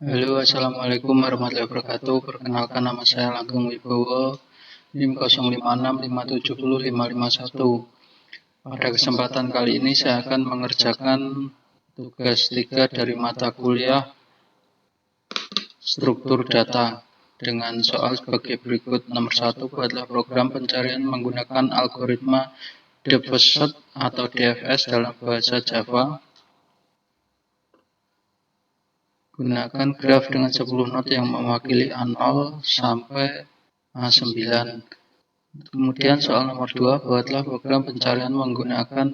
Halo, Assalamualaikum warahmatullahi wabarakatuh. Perkenalkan, nama saya Langgeng Wibowo, NIM 0556570551. Pada kesempatan kali ini saya akan mengerjakan tugas 3 dari mata kuliah struktur data dengan soal sebagai berikut. Nomor 1, buatlah program pencarian menggunakan algoritma Deep Search atau DFS dalam bahasa Java. Gunakan graf dengan 10 not yang mewakili A0 sampai A9. Kemudian soal nomor 2, buatlah program pencarian menggunakan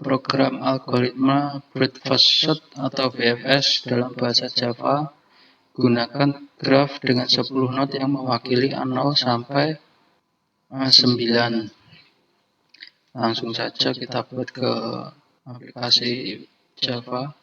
program algoritma Breadth Search atau BFS dalam bahasa Java. Gunakan graf dengan 10 not yang mewakili A0 sampai A9. Langsung saja kita buat ke aplikasi Java.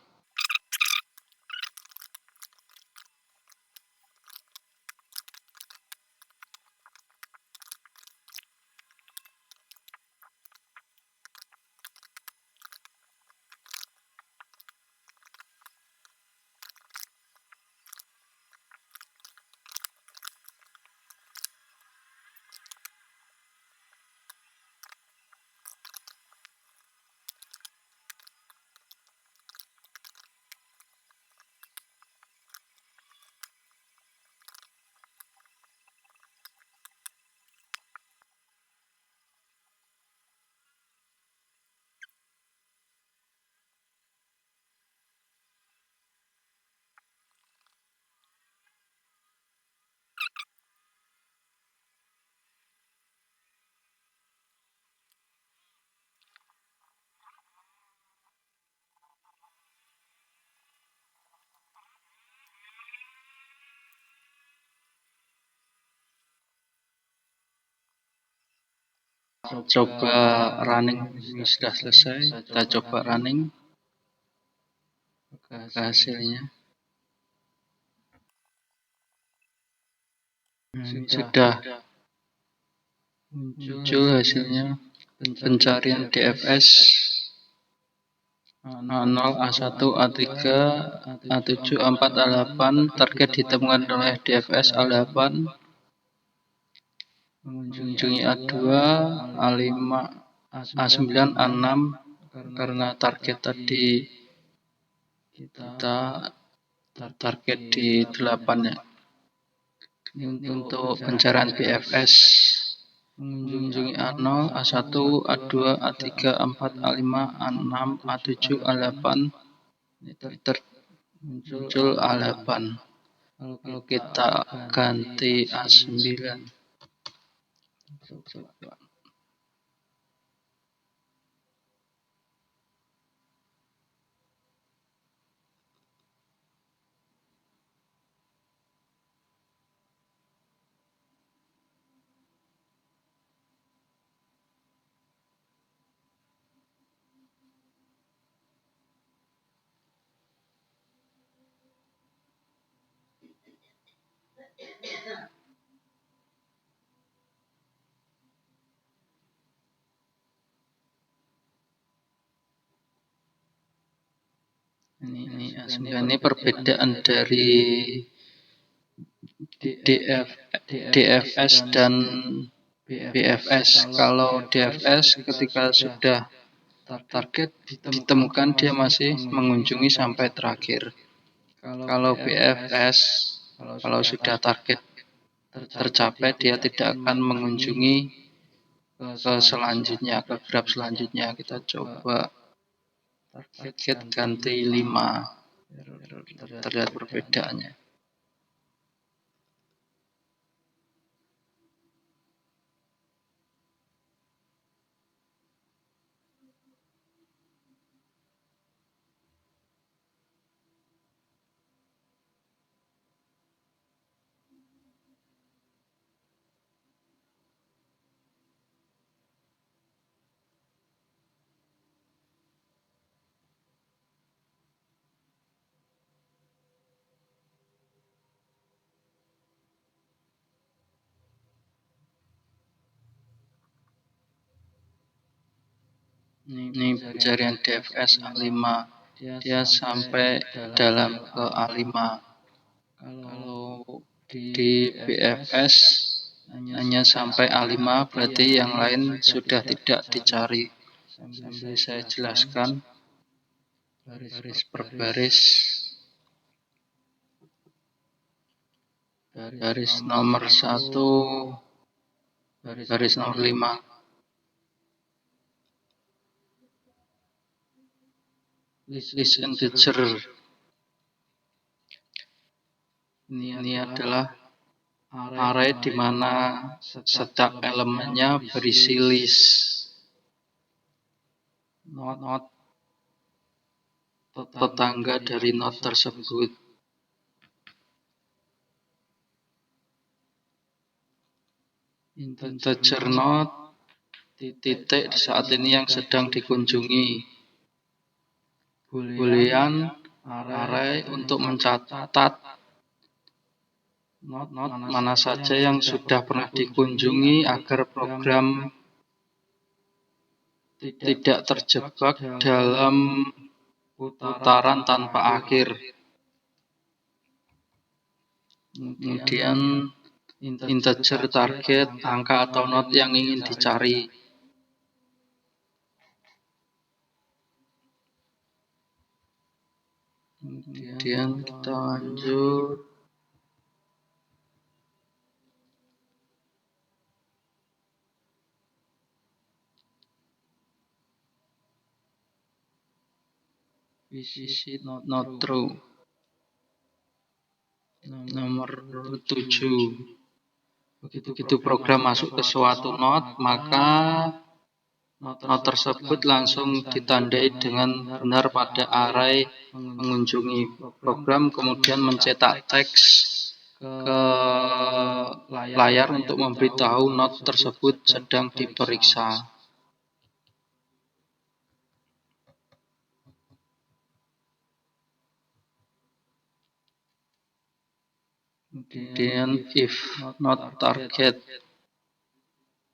Coba running, ini sudah selesai. Kita coba running ke hasilnya. Sudah muncul hasilnya. Pencarian DFS A0, A1, A3, A7, A4, A8. Target ditemukan oleh DFS A8, mengunjungi A2, A5, A9, A6. Karena target tadi kita target di 8 ya. Ini untuk pencarian BFS, mengunjungi A0, A1, A2, A3, A4, A5, A6, A7, A8. Muncul A8. Lalu kita ganti A9. Coba. Ini perbedaan dari DFS dan BFS. Kalau DFS ketika sudah target ditemukan dia masih mengunjungi sampai terakhir. Kalau BFS kalau sudah target tercapai dia tidak akan mengunjungi ke selanjutnya, ke graf selanjutnya. Kita coba target ganti 5. Terlihat perbedaannya. Ini pencarian DFS A5, dia sampai dalam ke A5. Kalau di BFS hanya sampai A5, berarti yang lain sudah tidak dicari. Sambil saya jelaskan baris per baris. Baris nomor 1, baris nomor 5. List integer. Ini adalah array di mana setiap elemennya berisi list. Not tetangga dari not tersebut. Integer not titik saat ini yang sedang dikunjungi. Boolean array untuk mencatat not mana saja yang sudah pernah dikunjungi agar program tidak terjebak dalam putaran tanpa akhir. Kemudian integer target, angka atau not yang ingin dicari. Kemudian kita lanjut. Visit not true. Nomor 7. Begitu program masuk ke suatu not, maka not tersebut langsung ditandai dengan benar pada array mengunjungi. Program kemudian mencetak teks ke layar untuk memberitahu not tersebut sedang diperiksa. Kemudian if not target.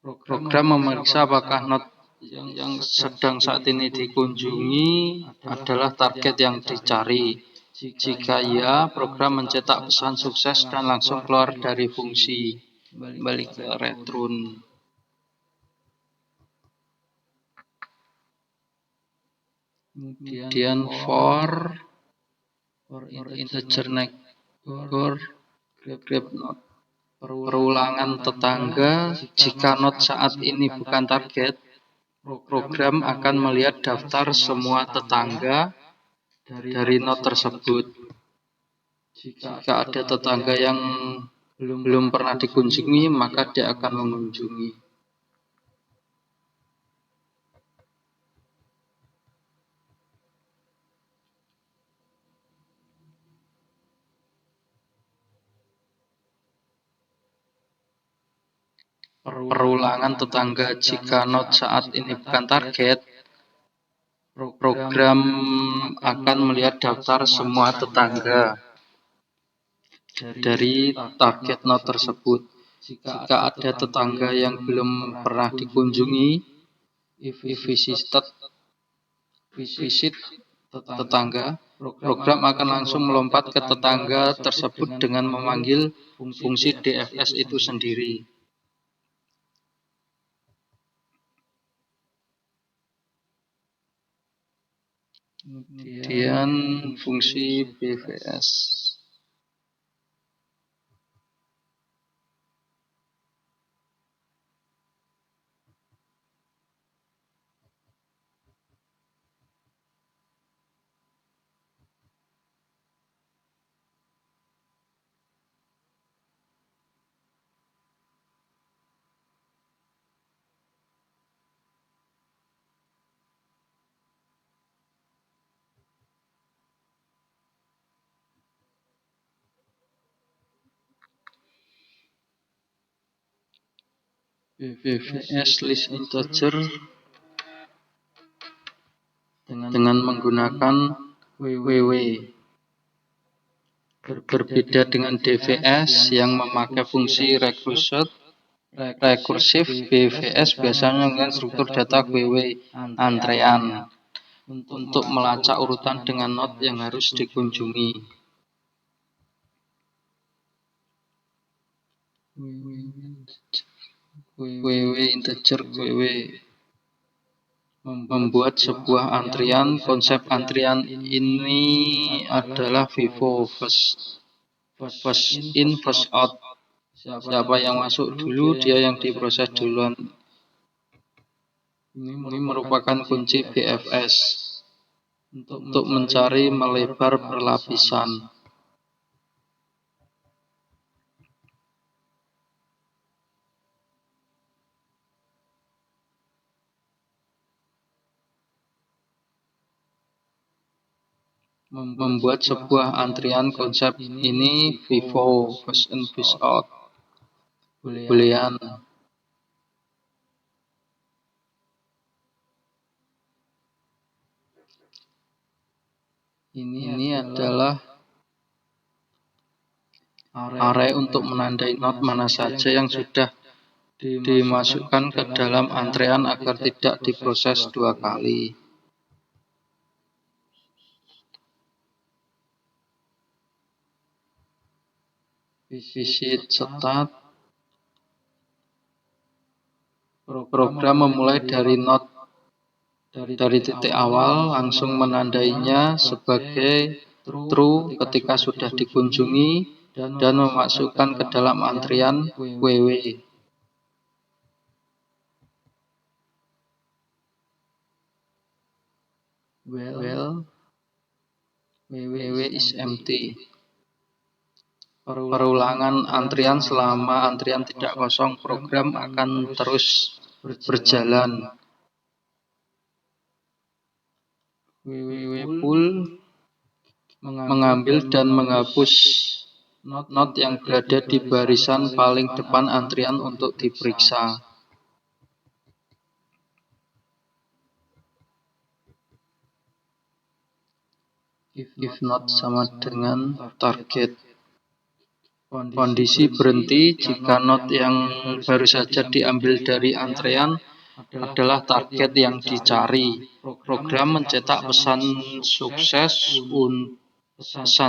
Program memeriksa apakah not yang sedang saat ini dikunjungi adalah target yang dicari. Jika ya, program mencetak pesan sukses dan langsung keluar dari fungsi. Balik ke return. Kemudian for integer neighbor, grab not. Perulangan tetangga. Jika not saat ini bukan target, program akan melihat daftar semua tetangga dari not tersebut. Jika ada tetangga yang belum pernah dikunjungi, maka dia akan mengunjungi. Perulangan tetangga. Jika not saat ini bukan target, program akan melihat daftar semua tetangga dari target not tersebut. Jika ada tetangga yang belum pernah dikunjungi, if visit tetangga, program akan langsung melompat ke tetangga tersebut dengan memanggil fungsi DFS itu sendiri. Kemudian fungsi BVS. BVS list integer dengan menggunakan WW. Berbeda dengan DVS yang memakai fungsi rekursif, BVS biasanya dengan struktur data WW antrean untuk melacak urutan dengan not yang harus dikunjungi. WW integer WW membuat sebuah antrian. Konsep antrian ini adalah FIFO, first in first out. Siapa yang masuk dulu, dia yang diproses duluan. Ini merupakan kunci BFS untuk mencari melebar berlapisan. Membuat sebuah antrian. Konsep ini FIFO, first in first out, Boolean. Ini adalah array untuk menandai not mana saja yang sudah dimasukkan ke dalam antrean agar tidak diproses dua kali. Visit start. Program memulai dari not dari titik awal, langsung menandainya sebagai true ketika sudah dikunjungi dan memasukkan ke dalam antrian WW. Well, WW is empty. Perulangan antrian. Selama antrian tidak kosong, program akan terus berjalan. WW pool mengambil dan menghapus not yang berada di barisan paling depan antrian untuk diperiksa. If not sama dengan target. Kondisi berhenti jika not yang baru saja diambil dari antrean adalah target yang dicari. Program mencetak pesan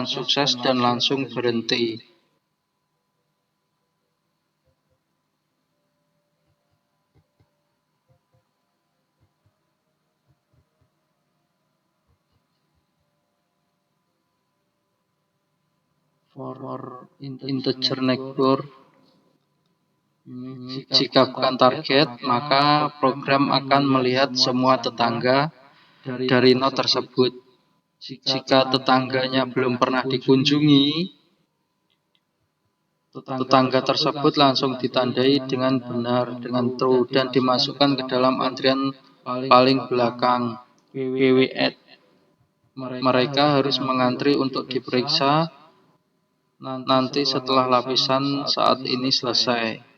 sukses dan langsung berhenti. For integer neighbor, jika bukan target, maka program akan melihat semua tetangga dari not tersebut. Jika tetangganya belum pernah dikunjungi, tetangga tersebut langsung ditandai dengan benar, dengan true, dan dimasukkan ke dalam antrian paling belakang, WW add. Mereka harus mengantri untuk diperiksa nanti setelah lapisan saat ini selesai.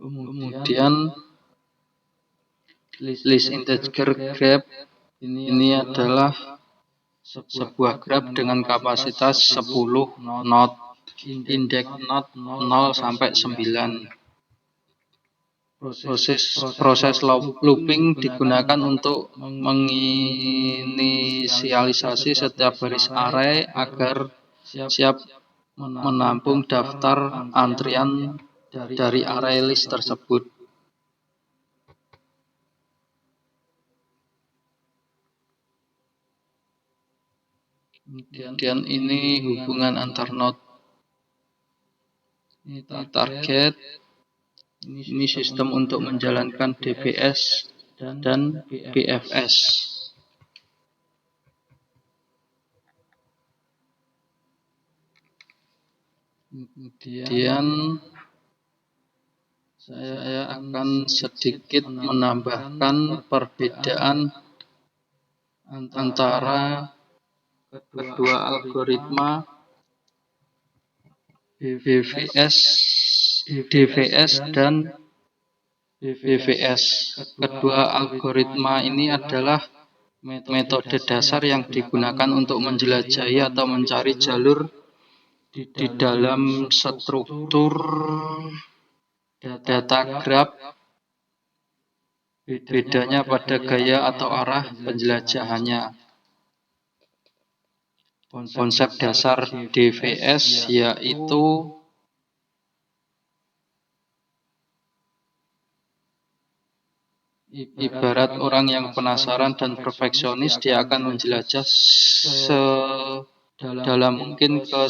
Kemudian list integer graph ini adalah sebuah graph dengan kapasitas 10 not, indeks not 0 sampai 9. Proses looping digunakan untuk menginisialisasi setiap baris array agar siap menampung daftar antrian dari array list tersebut. Kemudian ini hubungan antar node. Ini target. Ini sistem untuk menjalankan DBS dan BFS. Kemudian saya akan sedikit menambahkan perbedaan antara kedua algoritma DVS dan BVS. Kedua algoritma ini adalah metode dasar yang digunakan untuk menjelajahi atau mencari jalur di dalam struktur data graph. Bedanya pada gaya atau arah penjelajahannya. Konsep dasar DVS yaitu ibarat orang yang penasaran dan perfeksionis, dia akan menjelajah sedalam mungkin ke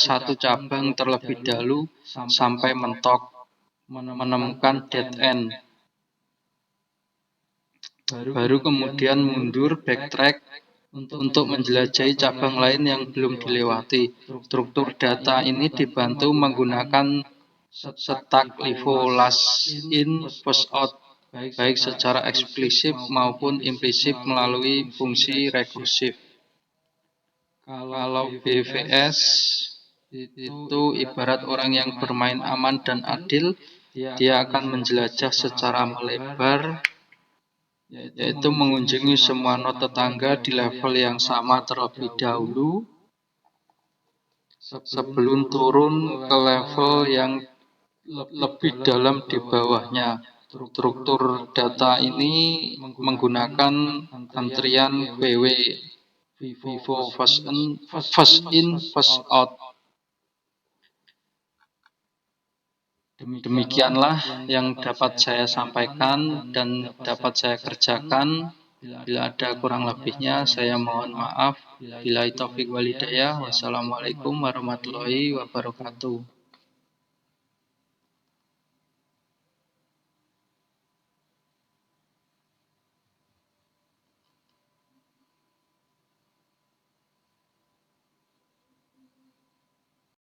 satu cabang terlebih dahulu sampai mentok, menemukan dead end. Baru kemudian mundur, backtrack untuk menjelajahi cabang lain yang belum dilewati. Struktur data ini dibantu menggunakan stack LIFO, last in, first out, baik secara eksplisit maupun implisit melalui fungsi rekursif. Kalau BVS itu ibarat orang yang bermain aman dan adil, dia akan menjelajah secara melebar, yaitu mengunjungi semua node tetangga di level yang sama terlebih dahulu sebelum turun ke level yang lebih dalam di bawahnya. Struktur data ini menggunakan antrian VW, Vivo first in, first out. Demikianlah yang dapat saya sampaikan dan dapat saya kerjakan. Bila ada kurang lebihnya, saya mohon maaf. Billahi taufiq wal hidayah. Wassalamualaikum warahmatullahi wabarakatuh.